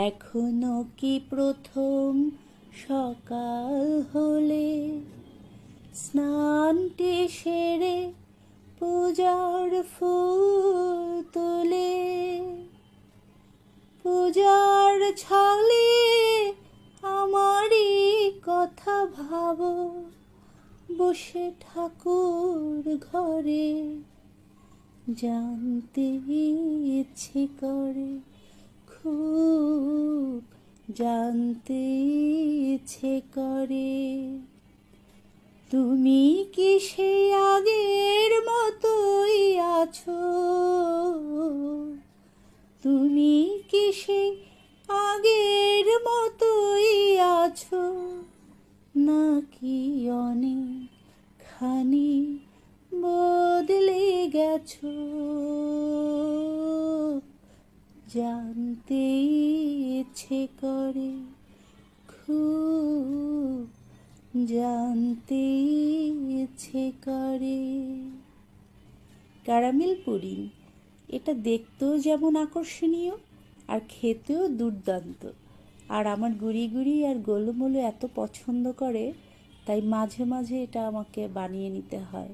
এখনো কি প্রথম সকাল হলে স্নানটি সেরে পূজার ফুল তোলে, পূজার ছালে আমারই কথা ভাবো, বসে ঠাকুর ঘরে জানতে ইচ্ছে করে, খুব জানতে ইচ্ছে করে। তুমি কি সে আগের মতোই আছো? তুমি কি সে আগের মতোই আছো, নাকি অনেকখানি বদলে গেছো? জানতে ইচ্ছে করে, খুব জানতে ইচ্ছে করে। ক্যারামেল পুডিং, এটা দেখতেও যেমন আকর্ষণীয় আর খেতেও দুর্দান্ত। আর আমার গুড়ি গুড়ি আর গোলুমোলু এত পছন্দ করে, তাই মাঝে মাঝে এটা আমাকে বানিয়ে নিতে হয়।